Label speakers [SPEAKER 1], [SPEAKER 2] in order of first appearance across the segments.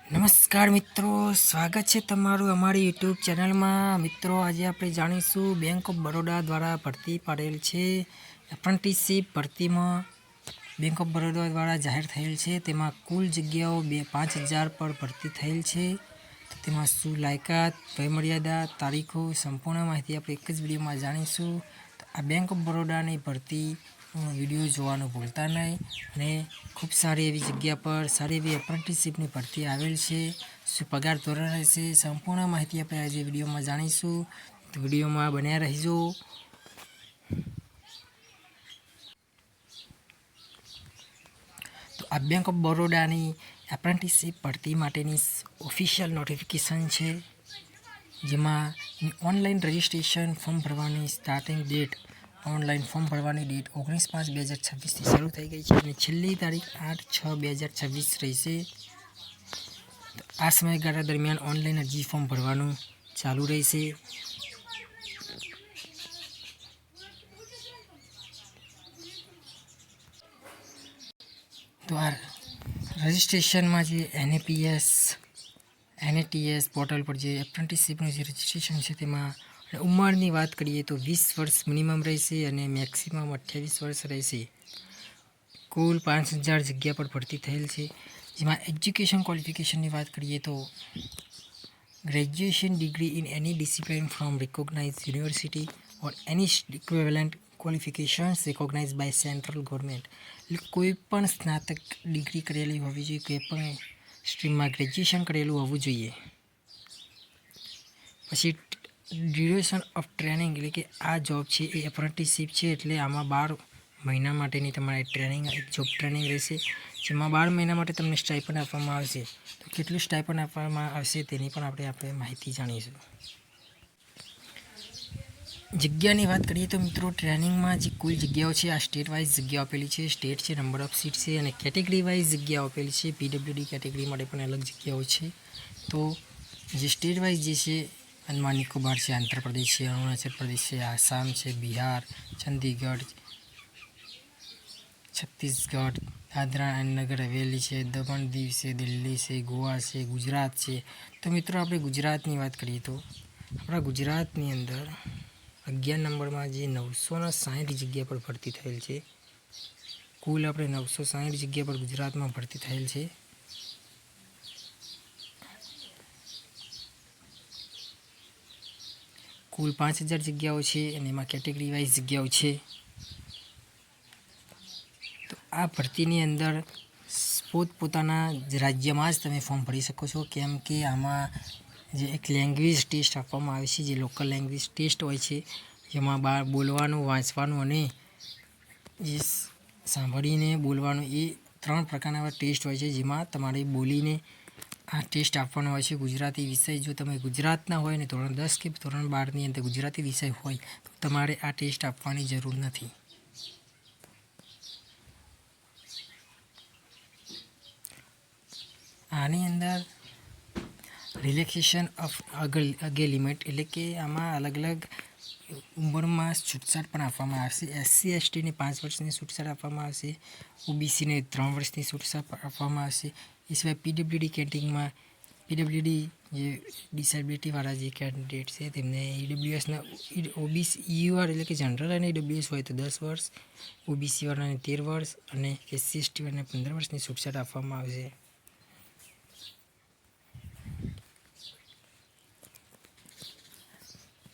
[SPEAKER 1] નમસ્કાર મિત્રો, સ્વાગત છે તમારું અમારી યુટ્યુબ ચેનલમાં। મિત્રો, આજે આપણે જાણીશું બેંક ઓફ બરોડા દ્વારા ભરતી પાડેલ છે એપ્રેન્ટિસશીપ ભરતીમાં બેંક ઓફ બરોડા દ્વારા જાહેર થયેલ છે। તેમાં કુલ જગ્યાઓ 5,000 પર ભરતી થયેલ છે। તો તેમાં શું લાયકાત, વયમર્યાદા, તારીખો, સંપૂર્ણ માહિતી આપણે એક જ વિડીયોમાં જાણીશું। તો આ બેંક ઓફ બરોડાની ભરતી વિડીયો જોવાનું ભૂલતા નહીં। અને ખૂબ સારી એવી જગ્યા પર સારી એવી એપ્રેન્ટિસશીપની ભરતી આવેલ છે। શું પગાર ધોરણ રહેશે, સંપૂર્ણ માહિતી આપણે આજે વિડીયોમાં જાણીશું। તો વિડીયોમાં બન્યા રહેજો। તો આ બેંક ઓફ બરોડાની એપ્રેન્ટિસશીપ ભરતી માટેની ઓફિશિયલ નોટિફિકેશન છે, જેમાં ઓનલાઈન રજિસ્ટ્રેશન ફોર્મ ભરવાની સ્ટાર્ટિંગ ડેટ ઓનલાઈન ફોર્મ ભરવાની ડેટ 19/5/2026થી શરૂ થઈ ગઈ છે અને છેલ્લી તારીખ 8/6/2026 રહેશે। તો આ સમયગાળા દરમિયાન ઓનલાઈન અરજી ફોર્મ ભરવાનું ચાલુ રહેશે। તો આ રજિસ્ટ્રેશનમાં જે NATS પોર્ટલ પર જે એપ્રેન્ટિસશીપનું જે રજિસ્ટ્રેશન છે તેમાં ઉંમરની વાત કરીએ તો 20 વર્ષ મિનિમમ રહેશે અને મેક્સિમમ 28 વર્ષ રહેશે। કુલ 5,000 જગ્યા પર ભરતી થયેલ છે, જેમાં એજ્યુકેશન ક્વોલિફિકેશનની વાત કરીએ તો graduation degree in any discipline from recognise university or any equivalent qualifications recognise by central government. એટલે કોઈ પણ સ્નાતક ડિગ્રી કરેલી હોવી જોઈએ, કોઈ પણ સ્ટ્રીમમાં ગ્રેજ્યુએશન કરેલું હોવું જોઈએ। પછી ડ્યુરેશન ઓફ ટ્રેનિંગ, એટલે કે આ જોબ છે એ એપ્રેન્ટિસશીપ છે, એટલે આમાં 12 મહિના માટેની તમારે ટ્રેનિંગ જોબ ટ્રેનિંગ રહેશે, જેમાં 12 મહિના માટે તમને સ્ટાઇપન્ડ આપવામાં આવશે। તો કેટલું સ્ટાઇપન્ડ આપવામાં આવશે તેની પણ આપણે માહિતી જાણીશું। જગ્યાની વાત કરીએ તો મિત્રો, ટ્રેનિંગમાં જે કુલ જગ્યાઓ છે આ સ્ટેટ વાઇઝ જગ્યાઓ આપેલી છે। સ્ટેટ છે, નંબર ઓફ સીટ છે અને કેટેગરી વાઇઝ જગ્યાઓ આપેલી છે। PWD કેટેગરી માટે પણ અલગ જગ્યાઓ છે। તો જે સ્ટેટ વાઇઝ જે છે, અંદમાન નિકોબાર છે, આંધ્રપ્રદેશ છે, અરુણાચલ પ્રદેશ છે, આસામ છે, બિહાર, ચંદીગઢ, છત્તીસગઢ, દાદરા એન્ડ નગર હવેલી છે, દમણ દીવ છે, દિલ્હી છે, ગોવા છે, ગુજરાત છે। તો મિત્રો, આપણે ગુજરાતની વાત કરીએ તો આપણા ગુજરાતની અંદર 11 નંબરમાં જે 960 જગ્યા પર ભરતી થયેલ છે। કુલ આપણે 960 જગ્યા પર ગુજરાતમાં ભરતી થયેલ છે। કુલ 5,000 જગ્યાઓ છે અને એમાં કેટેગરી વાઇઝ જગ્યાઓ છે। તો આ ભરતીની અંદર પોતપોતાના રાજ્યમાં જ તમે ફોર્મ ભરી શકો છો, કેમ કે આમાં જે એક લેંગ્વેજ ટેસ્ટ આપવામાં આવે છે, જે લોકલ લેંગ્વેજ ટેસ્ટ હોય છે, જેમાં બોલવાનું, વાંચવાનું અને જે સાંભળીને બોલવાનું, એ 3 પ્રકારના એવા ટેસ્ટ હોય છે, જેમાં તમારે બોલીને આ ટેસ્ટ આપવાનો હોય છે। ગુજરાતી વિષય જો તમે ગુજરાતના હોય ને ધોરણ 10 કે ધોરણ 12ની અંદર ગુજરાતી વિષય હોય તો તમારે આ ટેસ્ટ આપવાની જરૂર નથી। આની અંદર રિલેક્સેશન ઓફ અગે લિમિટ, એટલે કે આમાં અલગ અલગ ઉંમરમાં છૂટછાટ પણ આપવામાં આવશે। SC/STને 5 વર્ષની છૂટછાટ આપવામાં આવશે, OBCને 3 વર્ષની છૂટછાટ આપવામાં આવશે। એ સિવાય PWD કેટેગરીમાં જે ડિસેબિલિટીવાળા જે કેન્ડિડેટ છે તેમને EWSના OBC EUR એટલે કે જનરલ અને EWS હોય તો 10 વર્ષ, OBC વાળાને 13 વર્ષ અને SC/ST વાળાને 15 વર્ષની છૂટછાટ આપવામાં આવશે।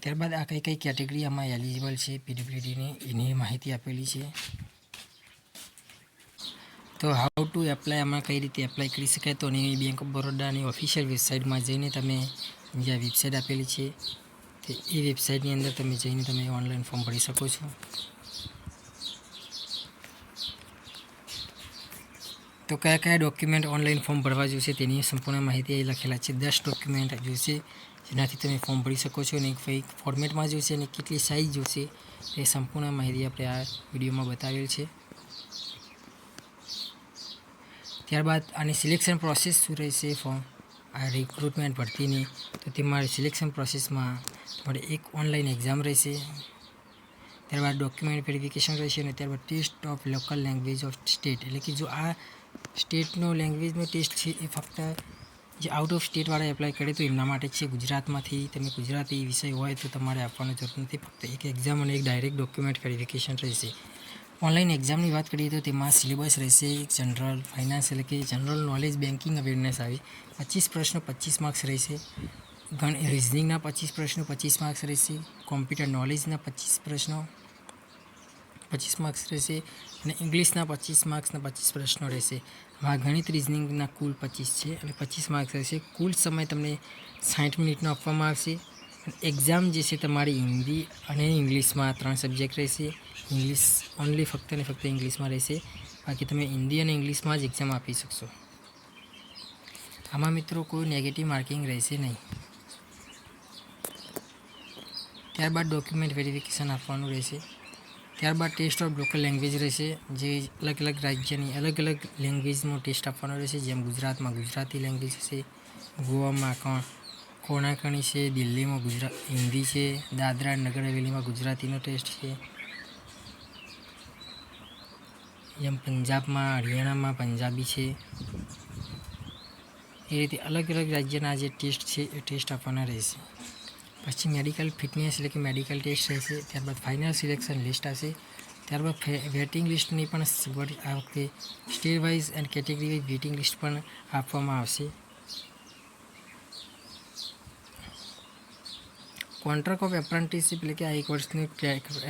[SPEAKER 1] ત્યારબાદ આ કઈ કેટેગરી આમાં એલિજિબલ છે PWDની, એની માહિતી આપેલી છે। તો હાઉ ટુ એપ્લાય, આમાં કઈ રીતે એપ્લાય કરી શકાય, તો એની બેંક ઓફ બરોડાની ઓફિશિયલ વેબસાઇટમાં જઈને તમે જે વેબસાઇટ આપેલી છે તે એ વેબસાઇટની અંદર તમે જઈને તમે ઓનલાઈન ફોર્મ ભરી શકો છો। તો કયા કયા ડોક્યુમેન્ટ ઓનલાઈન ફોર્મ ભરવા જોઈશે તેની સંપૂર્ણ માહિતી અહીં લખેલા છે। 10 ડોક્યુમેન્ટ જોઈશે, જેનાથી તમે ફોર્મ ભરી શકો છો, અને કઈ ફોર્મેટમાં જોઈશે અને કેટલી સાઇઝ જોઈશે એ સંપૂર્ણ માહિતી આપણે આ વિડીયોમાં બતાવેલ છે। ત્યારબાદ આની સિલેક્શન પ્રોસેસ શું રહેશે આ રિક્રુટમેન્ટ ભરતીની, તો તમારે સિલેક્શન પ્રોસેસમાં તમારે એક ઓનલાઈન એક્ઝામ રહેશે, ત્યારબાદ ડોક્યુમેન્ટ વેરિફિકેશન રહેશે અને ત્યારબાદ test of local language of state, એટલે કે જો આ સ્ટેટનો લેંગ્વેજનો ટેસ્ટ છે એ ફક્ત જે આઉટ ઓફ સ્ટેટવાળા એપ્લાય કરે તો એમના માટે છે. ગુજરાતમાંથી તમે ગુજરાતી વિષય હોય તો તમારે આપવાની જરૂર નથી. ફક્ત એક એક્ઝામ અને એક ડાયરેક્ટ ડોક્યુમેન્ટ વેરિફિકેશન રહેશે. ઓનલાઈન એક્ઝામની વાત કરીએ તો તેમાં સિલેબસ રહેશે જનરલ ફાઇનાન્સ એટલે કે જનરલ નોલેજ બેન્કિંગ અવેરનેસ આવે. 25 પ્રશ્નો 25 માર્ક્સ રહેશે. રિઝનિંગના 25 પ્રશ્નો 25 માર્ક્સ રહેશે. કોમ્પ્યુટર નોલેજના 25 પ્રશ્નો 25 માર્ક્સ રહેશે અને ઇંગ્લિશના 25 માર્ક્સના 25 પ્રશ્નો રહેશે. આ ગણિત રિઝનિંગના કુલ 25 છે અને 25 માર્ક્સ રહેશે. કુલ સમય તમને 60 મિનિટનો આપવામાં આવશે. એક્ઝામ જે છે તમારી હિન્દી અને ઇંગ્લિશમાં 3 સબ્જેક્ટ રહેશે. ઇંગ્લિશ ઓનલી ફક્ત અને ફક્ત ઇંગ્લિશમાં રહેશે. બાકી તમે હિન્દી અને ઇંગ્લિશમાં જ એક્ઝામ આપી શકશો. આમાં મિત્રો કોઈ નેગેટિવ માર્કિંગ રહેશે નહીં. ત્યારબાદ ડોક્યુમેન્ટ વેરિફિકેશન આપવાનું રહેશે. ત્યારબાદ ટેસ્ટ ઓફ લોકલ લેંગ્વેજ રહેશે. જે અલગ અલગ રાજ્યની અલગ અલગ લેંગ્વેજનો ટેસ્ટ આપવાનો રહેશે. જેમ ગુજરાતમાં ગુજરાતી લેંગ્વેજ છે, ગોવામાં કોણાકણી છે, દિલ્હીમાં હિન્દી છે, દાદરા નગર હવેલીમાં ગુજરાતીનો ટેસ્ટ છે, જેમ પંજાબમાં હરિયાણામાં પંજાબી છે. એ રીતે અલગ અલગ રાજ્યના જે ટેસ્ટ છે એ ટેસ્ટ આપવાના રહેશે. પછી મેડિકલ ફિટનેસ એટલે કે મેડિકલ ટેસ્ટ રહેશે. ત્યારબાદ ફાઇનલ સિલેક્શન લિસ્ટ હશે. ત્યારબાદ વેટિંગ લિસ્ટની પણ આ વખતે state wise and category wise waiting list પણ આપવામાં આવશે. કોન્ટ્રાક્ટ ઓફ એપ્રેન્ટિસશીપ એટલે કે આ 1 વર્ષની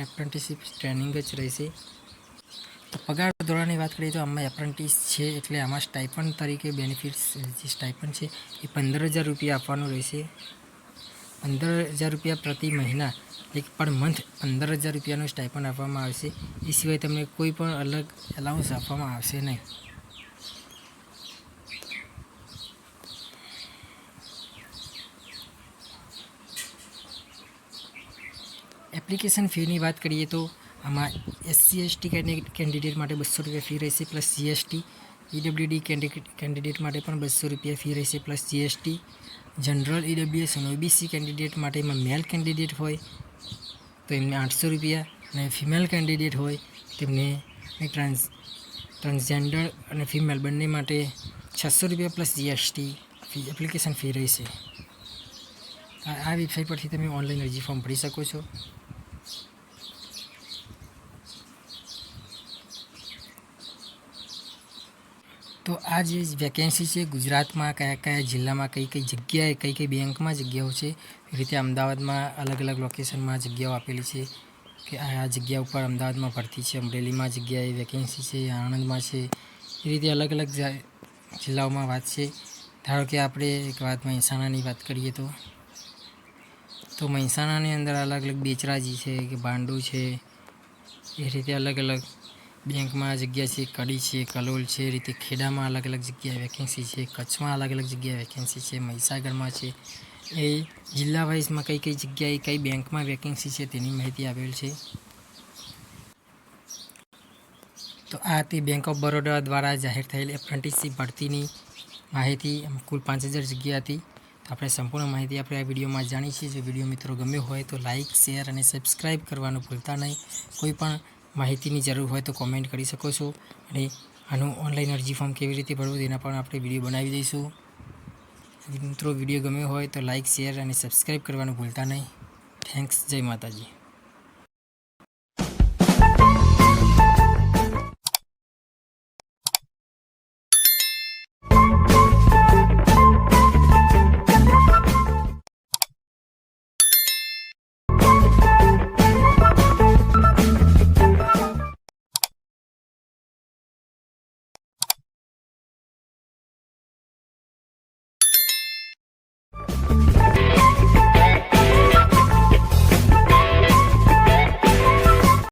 [SPEAKER 1] એપ્રેન્ટિસશીપ ટ્રેનિંગ જ રહેશે. તો પગાર ધોરણની વાત કરીએ તો આમાં એપ્રેન્ટિસ છે એટલે આમાં સ્ટાઇપન્ડ તરીકે બેનિફિટ્સ જે સ્ટાઇપન્ડ છે એ 15,000 રૂપિયા આપવાનું રહેશે. 15,000 રૂપિયા પ્રતિ મહિના એક પર મંથ 15,000 રૂપિયાનું સ્ટાઇપન્ડ આપવામાં આવશે. એ સિવાય તમને કોઈ પણ અલગ એલાઉન્સ આપવામાં આવશે નહીં. એપ્લિકેશન ફીની વાત કરીએ તો આમાં SC/ST કેન્ડિડેટ માટે 200 રૂપિયા ફી રહેશે પ્લસ GST. EWD કેન્ડિડેટ માટે પણ 200 રૂપિયા ફી રહેશે પ્લસ GST. જનરલ EWS અને OBC કેન્ડિડેટ માટે એમાં મેલ કેન્ડિડેટ હોય તો એમને 800 રૂપિયા અને ફિમેલ કેન્ડિડેટ હોય તેમને ટ્રાન્સજેન્ડર અને ફિમેલ બંને માટે 600 રૂપિયા પ્લસ GST એપ્લિકેશન ફી રહેશે. આ વેબસાઇટ પરથી તમે ઓનલાઈન અરજી ફોર્મ ભરી શકો છો. તો આ જે વેકેન્સી છે ગુજરાતમાં કયા કયા જિલ્લામાં કઈ કઈ જગ્યાએ કઈ કઈ બેંકમાં જગ્યાઓ છે એ રીતે અમદાવાદમાં અલગ અલગ લોકેશનમાં જગ્યાઓ આપેલી છે કે આ જગ્યા ઉપર અમદાવાદમાં ભરતી છે, અમરેલીમાં જગ્યાએ વેકેન્સી છે, આણંદમાં છે. એ રીતે અલગ અલગ જિલ્લાઓમાં વાત છે. ધારો કે આપણે એક વાત મહેસાણાની વાત કરીએ તો મહેસાણાની અંદર અલગ અલગ બેચરાજી છે કે ભાંડુ છે. એ રીતે અલગ અલગ બેંકમાં જગ્યા છે, કડી છે, કલોલ છે. એ રીતે ખેડામાં અલગ અલગ જગ્યાએ વેકેન્સી છે, કચ્છમાં અલગ અલગ જગ્યાએ વેકેન્સી છે, મહીસાગરમાં છે. એ જિલ્લા વાઇઝમાં કઈ કઈ જગ્યાએ કઈ બેંકમાં વેકેન્સી છે તેની માહિતી આપેલ છે. તો આ તે બેંક ઓફ બરોડા દ્વારા જાહેર થયેલ એપ્રેન્ટિસશીપ ભરતીની માહિતી. કુલ 5,000 જગ્યા હતી. તો આપણે સંપૂર્ણ માહિતી આપણે આ વિડીયોમાં જાણી છે. જો વિડીયો મિત્રો ગમ્યો હોય તો લાઇક, શેર અને સબસ્ક્રાઈબ કરવાનું ભૂલતા નહીં. કોઈ પણ માહિતીની જરૂર હોય તો કોમેન્ટ કરી શકો છો અને આનું ઓનલાઈન અરજી ફોર્મ કેવી રીતે ભરવું તેના પણ આપણે વિડીયો બનાવી દઈશું. મિત્રો વિડીયો ગમ્યો હોય તો લાઇક, શેર અને સબસ્ક્રાઈબ કરવાનું ભૂલતા નહીં. થેન્ક્સ. જય માતાજી.